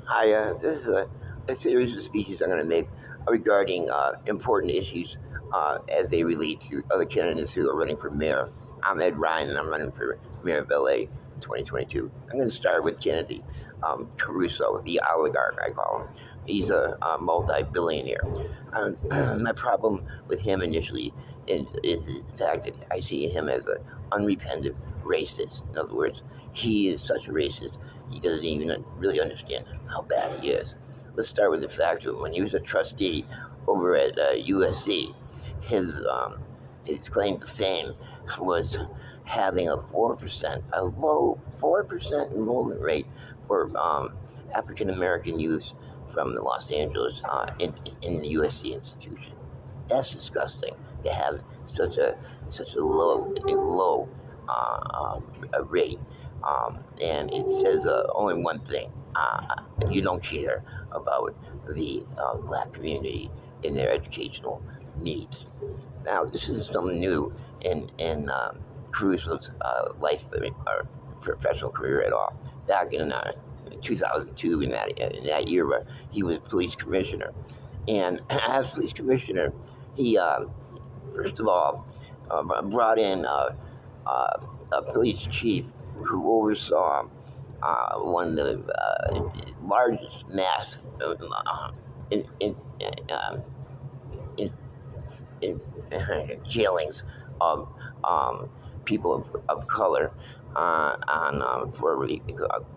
Hi, this is a series of speeches I'm going to make regarding important issues as they relate to other candidates who are running for mayor. I'm Ed Ryan, and I'm running for mayor of LA in 2022. I'm going to start with Kennedy Caruso, the oligarch, I call him. He's a multi-billionaire. My problem with him initially is the fact that I see him as an unrepentant racist. In other words, he is such a racist he doesn't even really understand how bad he is. Let's start with the fact that when he was a trustee over at USC, his his claim to fame was having a low 4% enrollment rate for African American youth from Los Angeles in the USC institution. That's disgusting to have such a low rate. And it says only one thing: you don't care about the black community in their educational needs. Now, this isn't something new in Caruso's life or professional career at all. Back in 2002, in that era, he was police commissioner, and as police commissioner, he first of all brought in a police chief who oversaw one of the largest mass in, in, um, in, in jailings of people of color for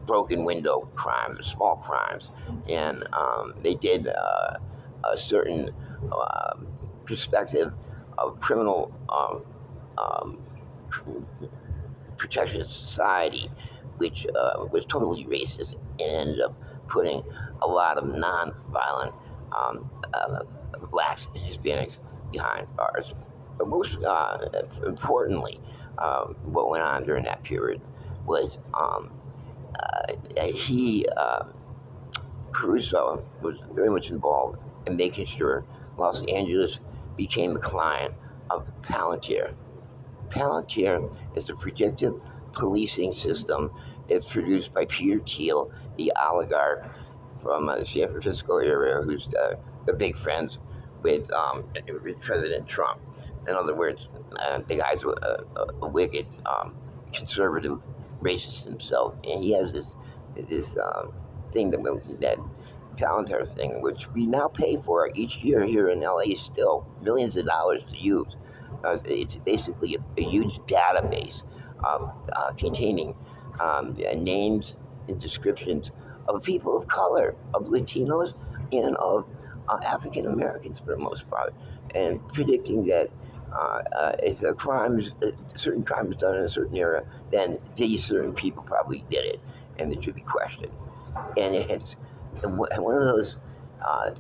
broken window crimes, small crimes, and they did a certain perspective of criminal um, protection society, which was totally racist and ended up putting a lot of non-violent blacks and Hispanics behind bars. But most importantly, what went on during that period was he Caruso was very much involved in making sure Los Angeles became a client of Palantir. Palantir is a predictive policing system that's produced by Peter Thiel, the oligarch from the San Francisco area, who's the big friends with President Trump. In other words, the guy's a wicked, conservative racist himself, and he has this thing that Palantir thing, which we now pay for each year here in LA, still millions of dollars to use. It's basically a huge database containing names and descriptions of people of color, of Latinos, and of African Americans for the most part, and predicting that if a certain crime is done in a certain area, then these certain people probably did it, and it should be questioned. And it's one of those uh,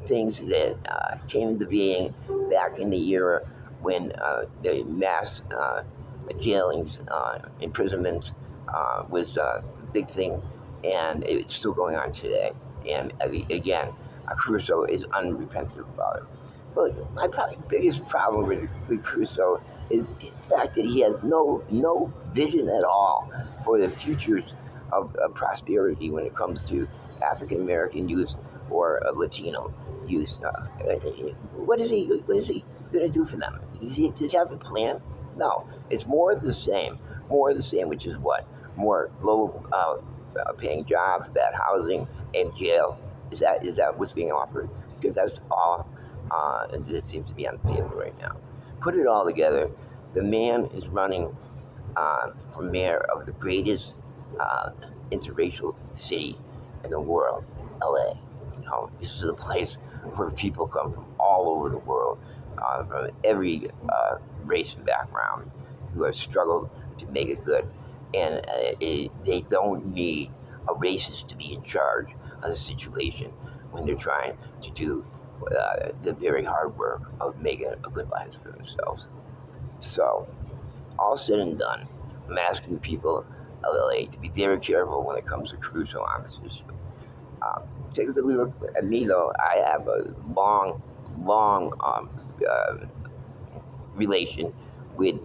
things that came into being back in the era when the mass jailings, imprisonments was a big thing, and it's still going on today. And again, Crusoe is unrepentant about it. But my probably biggest problem with Crusoe is the fact that he has no vision at all for the futures of prosperity when it comes to African American youth or Latino youth. What is he going to do for them? Does he have a plan? No, it's more of the same. More of the same, which is what? More low paying jobs, bad housing, and jail. Is that what's being offered? Because that's all that seems to be on the table right now. Put it all together. The man is running for mayor of the greatest interracial city in the world, LA. This is a place where people come from all over the world, from every race and background, who have struggled to make it good. And they don't need a racist to be in charge of the situation when they're trying to do the very hard work of making a good life for themselves. So, all said and done, I'm asking people of LA to be very careful when it comes to Caruso on this issue. Take a good look at me, though. I have a long relation with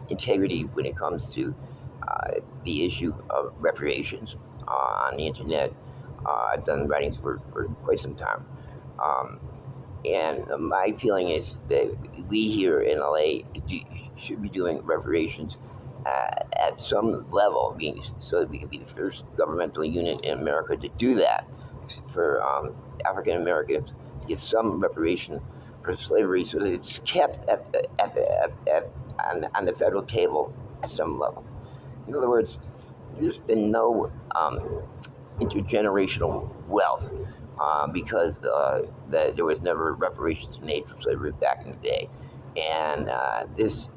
integrity when it comes to the issue of reparations. on the internet. I've done writings for quite some time. Um, and my feeling is that we here in LA should be doing reparations at some level, so that we can be the first governmental unit in America to do that for African Americans, to get some reparation for slavery, so that it's kept on the federal table at some level. In other words, there's been no intergenerational wealth because there was never reparations made for slavery back in the day. And this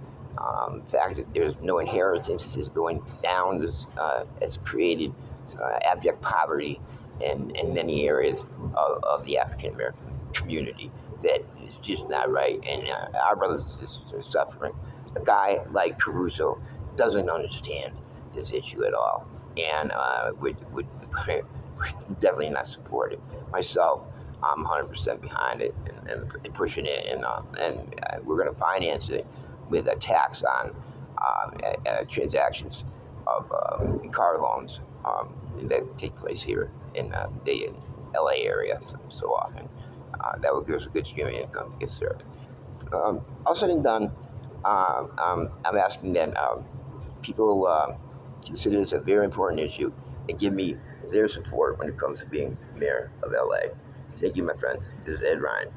fact that there's no inheritance is going down. This has created abject poverty in many areas of the African American community. That is just not right. And our brothers and sisters are suffering. A guy like Caruso doesn't understand this issue at all, and would definitely not support it. Myself, I'm 100% behind it and pushing it, and we're going to finance it with a tax on transactions of car loans that take place here in the LA area so often. That would give us a good stream of income to get started. All said and done, I'm asking that people consider this a very important issue and give me their support when it comes to being mayor of LA. Thank you, my friends. This is Ed Ryan.